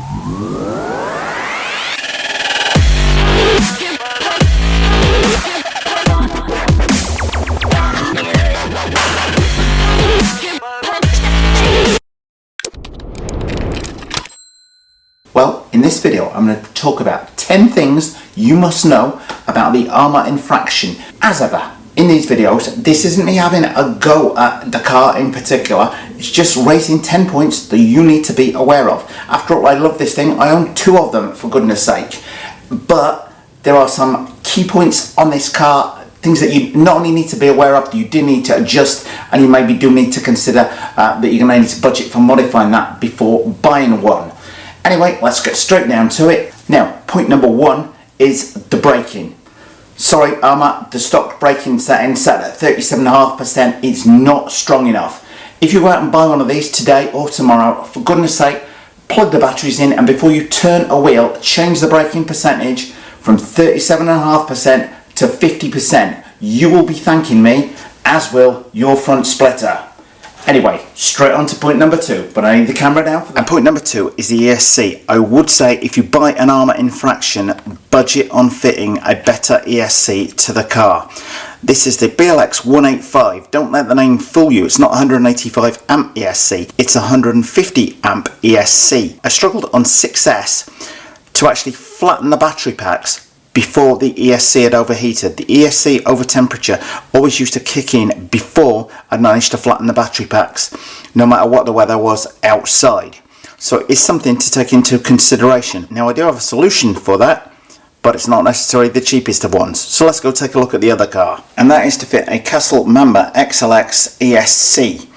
Well, in this video I'm going to talk about 10 things you must know about the Arrma Infraction. As ever, in these videos, this isn't me having a go at the car in particular, it's just raising 10 points that you need to be aware of. After all, I love this thing, I own 2 of them for goodness sake. But there are some key points on this car, things that you not only need to be aware of, you do need to adjust, and you maybe do need to consider that you're going to need to budget for modifying that before buying one. Anyway, let's get straight down to it. Now, point number 1 is the braking. Sorry, Arrma, the stock braking setting set at 37.5% is not strong enough. If you go out and buy one of these today or tomorrow, for goodness sake, plug the batteries in, and before you turn a wheel, change the braking percentage from 37.5% to 50%. You will be thanking me, as will your front splitter. Anyway, straight on to point number 2, but I need the camera down for that. And point number 2 is the ESC. I would say if you buy an Arrma Infraction, budget on fitting a better ESC to the car. This is the BLX 185. Don't let the name fool you. It's not 185 amp ESC. It's 150 amp ESC. I struggled on 6S to actually flatten the battery packs before the ESC had overheated. The ESC over temperature always used to kick in before I managed to flatten the battery packs, no matter what the weather was outside. So it's something to take into consideration. Now I do have a solution for that, but it's not necessarily the cheapest of ones. So let's go take a look at the other car. And that is to fit a Castle Mamba XLX ESC.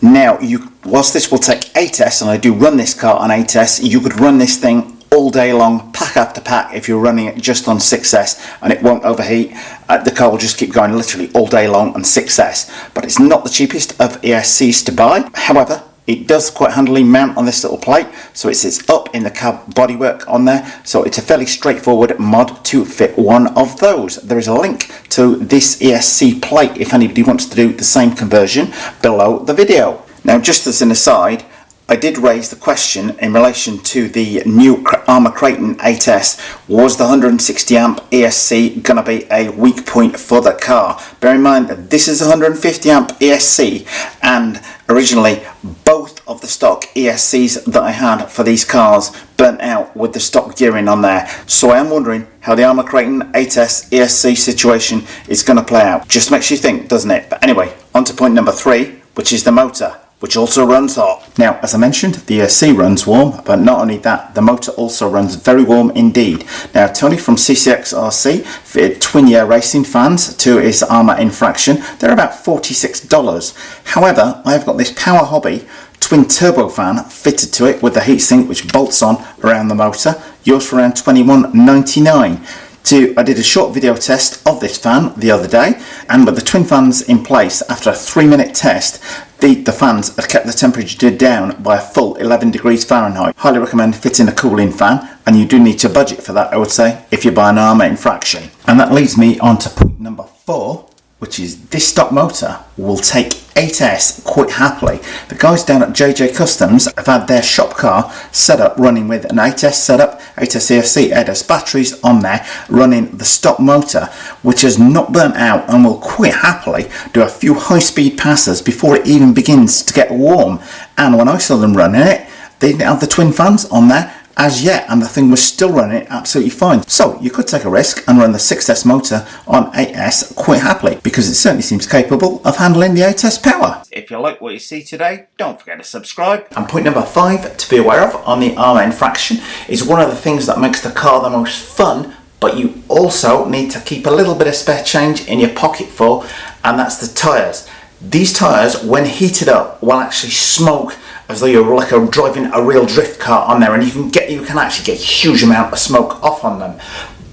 Now, whilst this will take 8S, and I do run this car on 8S, you could run this thing all day long, pack after pack, if you're running it just on 6S, and it won't overheat. The car will just keep going literally all day long on 6S. But it's not the cheapest of ESCs to buy. However, it does quite handily mount on this little plate, so it sits up in the cab bodywork on there, so it's a fairly straightforward mod to fit one of those. There is a link to this ESC plate if anybody wants to do the same conversion below the video. Now, just as an aside, I did raise the question in relation to the new Arrma Kraton 8S. Was the 160 amp ESC going to be a weak point for the car? Bear in mind that this is 150 amp ESC, and originally both of the stock ESCs that I had for these cars burnt out with the stock gearing on there. So I am wondering how the Arrma Kraton 8S ESC situation is going to play out. Just makes you think, doesn't it? But anyway, on to point number 3, which is the motor, which also runs hot. Now, as I mentioned, the ESC runs warm, but not only that, the motor also runs very warm indeed. Now, Tony from CCXRC fitted twin-year racing fans to his Arrma Infraction. They're about $46. However, I've got this Power Hobby twin turbo fan fitted to it with the heatsink which bolts on around the motor. Yours for around $21.99. I did a short video test of this fan the other day, and with the twin fans in place, after a 3-minute test, the fans have kept the temperature down by a full 11 degrees Fahrenheit. Highly recommend fitting a cooling fan, and you do need to budget for that, I would say, if you buy an Arrma Infraction. And that leads me on to point number 4, which is this stock motor will take 8S quite happily. The guys down at JJ Customs have had their shop car set up running with an 8S setup, 8S ESC, 8S batteries on there, running the stock motor, which has not burnt out and will quite happily do a few high-speed passes before it even begins to get warm. And when I saw them running it, they didn't have the twin fans on there as yet, and the thing was still running absolutely fine. So you could take a risk and run the 6S motor on 8S quite happily, because it certainly seems capable of handling the 8S power. If you like what you see today, don't forget to subscribe. And point number 5 to be aware of on the Arrma Infraction is one of the things that makes the car the most fun, but you also need to keep a little bit of spare change in your pocket for, and that's the tyres. These tyres, when heated up, will actually smoke as though you're like driving a real drift car on there, and you can actually get a huge amount of smoke off on them.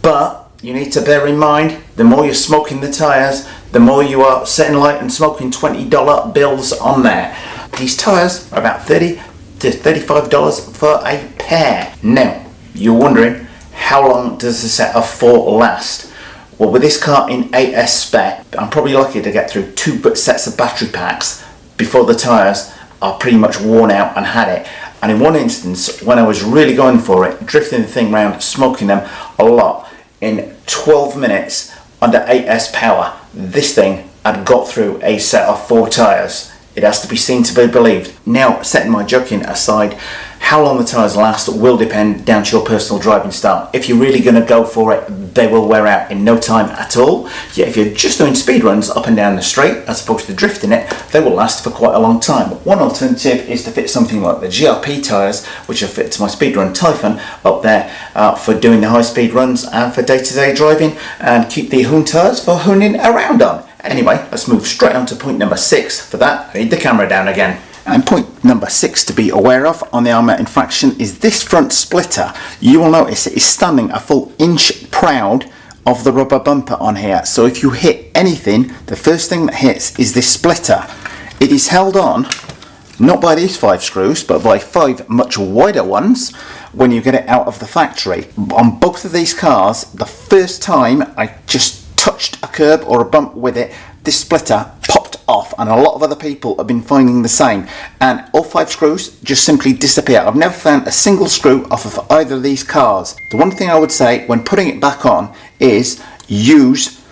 But you need to bear in mind, the more you're smoking the tyres, the more you are setting light and smoking $20 bills on there. These tyres are about $30 to $35 for a pair. Now, you're wondering, how long does a set of 4 last? Well, with this car in 8S spec, I'm probably lucky to get through 2 sets of battery packs before the tyres are pretty much worn out and had it. And in one instance, when I was really going for it, drifting the thing round, smoking them a lot, in 12 minutes under 8S power, this thing had got through a set of 4 tyres. It has to be seen to be believed. Now, setting my joking aside, how long the tyres last will depend down to your personal driving style. If you're really going to go for it, they will wear out in no time at all. Yet if you're just doing speed runs up and down the straight as opposed to drifting it, they will last for quite a long time. One alternative is to fit something like the GRP tyres, which are fit to my speedrun Typhon, up there for doing the high speed runs and for day-to-day driving, and keep the Hoon tyres for hooning around on. Anyway, let's move straight on to point number 6. For that, I need the camera down again. And point number 6 to be aware of on the Arrma Infraction is this front splitter. You will notice it is standing a full inch proud of the rubber bumper on here. So if you hit anything, the first thing that hits is this splitter. It is held on not by these 5 screws, but by 5 much wider ones when you get it out of the factory. On both of these cars, the first time I just touched a curb or a bump with it, this splitter popped off, and a lot of other people have been finding the same, and all 5 screws just simply disappear. I've never found a single screw off of either of these cars. The one thing I would say when putting it back on is use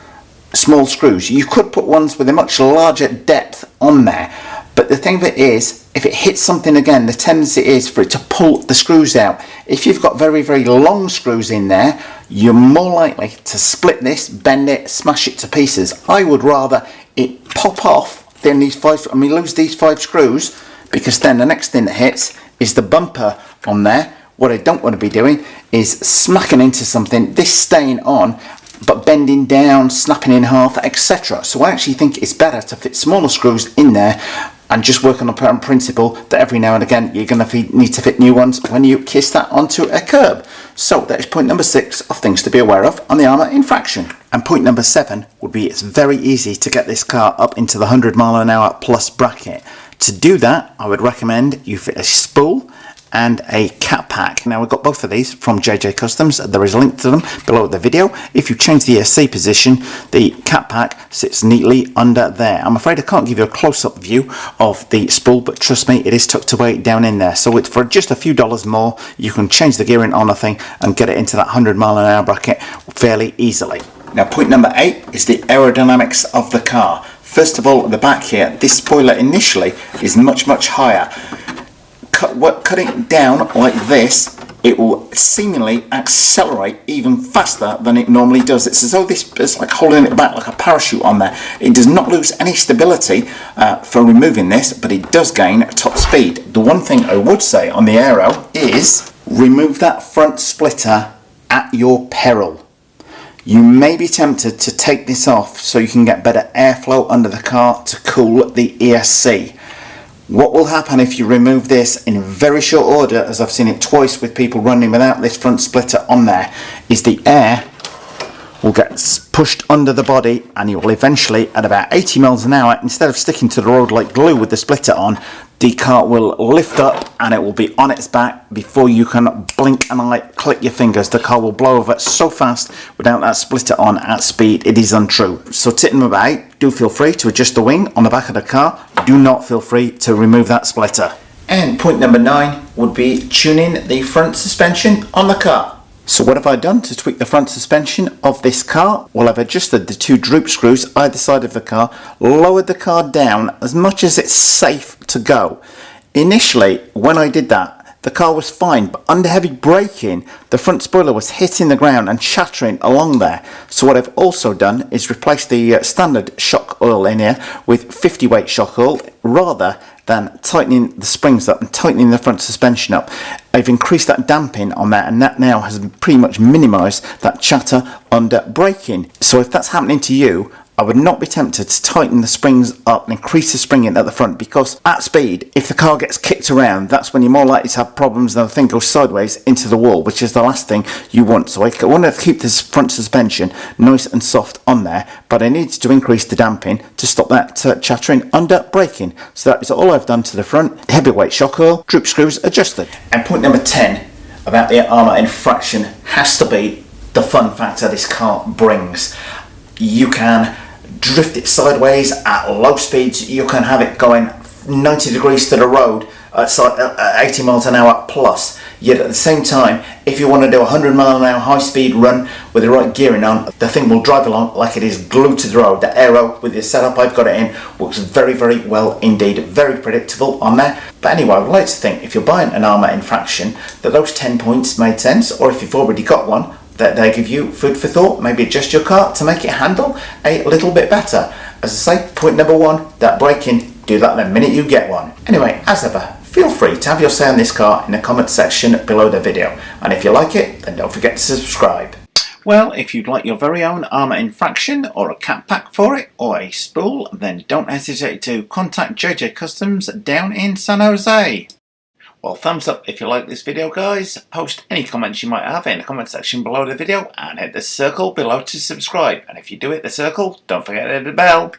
small screws. You could put ones with a much larger depth on there, but the thing of it is, if it hits something again, the tendency is for it to pull the screws out. If you've got very, very long screws in there, you're more likely to split this, bend it, smash it to pieces. I would rather it pop off than lose these 5 screws, because then the next thing that hits is the bumper on there. What I don't want to be doing is smacking into something, this staying on, but bending down, snapping in half, etc. So I actually think it's better to fit smaller screws in there and just work on the principle that every now and again you're going to need to fit new ones when you kiss that onto a curb. So that is point number 6 of things to be aware of on the Arrma Infraction. And point number 7 would be it's very easy to get this car up into the 100 mph plus bracket. To do that, I would recommend you fit a spool and a cat pack. Now we've got both of these from JJ Customs. There is a link to them below the video. If you change the ESC position, the cat pack sits neatly under there. I'm afraid I can't give you a close-up view of the spool, but trust me, it is tucked away down in there. So for just a few dollars more, you can change the gearing on the thing and get it into that 100 mph bracket fairly easily. Now point number 8 is the aerodynamics of the car. First of all, at the back here, this spoiler initially is much higher. Cutting it down like this, it will seemingly accelerate even faster than it normally does. It's as though this is like holding it back like a parachute on there. It does not lose any stability for removing this, but it does gain top speed. The one thing I would say on the aero is remove that front splitter at your peril. You may be tempted to take this off so you can get better airflow under the car to cool the ESC. What will happen if you remove this in very short order, as I've seen it twice with people running without this front splitter on there, is the air will get pushed under the body, and you will eventually, at about 80 miles an hour, instead of sticking to the road like glue with the splitter on, the car will lift up and it will be on its back before you can blink an eye, click your fingers. The car will blow over so fast without that splitter on at speed, it is untrue. So tip number 8, do feel free to adjust the wing on the back of the car. Do not feel free to remove that splitter. And point number 9 would be tuning the front suspension on the car. So what have I done to tweak the front suspension of this car? Well, I've adjusted the 2 droop screws either side of the car, lowered the car down as much as it's safe to go. Initially, when I did that, the car was fine, but under heavy braking, the front spoiler was hitting the ground and shattering along there. So what I've also done is replace the standard shock oil in here with 50 weight shock oil, rather than tightening the springs up and tightening the front suspension up. I've increased that damping on that, and that now has pretty much minimised that chatter under braking. So if that's happening to you, I would not be tempted to tighten the springs up and increase the springing at the front, because at speed, if the car gets kicked around, that's when you're more likely to have problems than the thing goes sideways into the wall, which is the last thing you want. So I want to keep this front suspension nice and soft on there, but I need to increase the damping to stop that chattering under braking. So that is all I've done to the front. Heavyweight shock oil, droop screws adjusted. And point number 10 about the Arrma Infraction has to be the fun factor this car brings. You can drift it sideways at low speeds. You can have it going 90 degrees to the road at 80 miles an hour plus. Yet at the same time, if you want to do a 100 mile an hour high speed run with the right gearing on, the thing will drive along like it is glued to the road. The aero with the setup I've got it in works very, very well indeed. Very predictable on there. But anyway, I would like to think if you're buying an Arrma Infraction that those 10 points made sense, or if you've already got one, that they give you food for thought. Maybe adjust your car to make it handle a little bit better. As I say, point number one, that braking, do that the minute you get one. Anyway, as ever, feel free to have your say on this car in the comment section below the video. And if you like it, then don't forget to subscribe. Well, if you'd like your very own Arrma Infraction or a cat pack for it or a spool, then don't hesitate to contact JJ Customs down in San Jose. Well, thumbs up if you like this video, guys. Post any comments you might have in the comment section below the video and hit the circle below to subscribe. And if you do hit the circle, don't forget to hit the bell.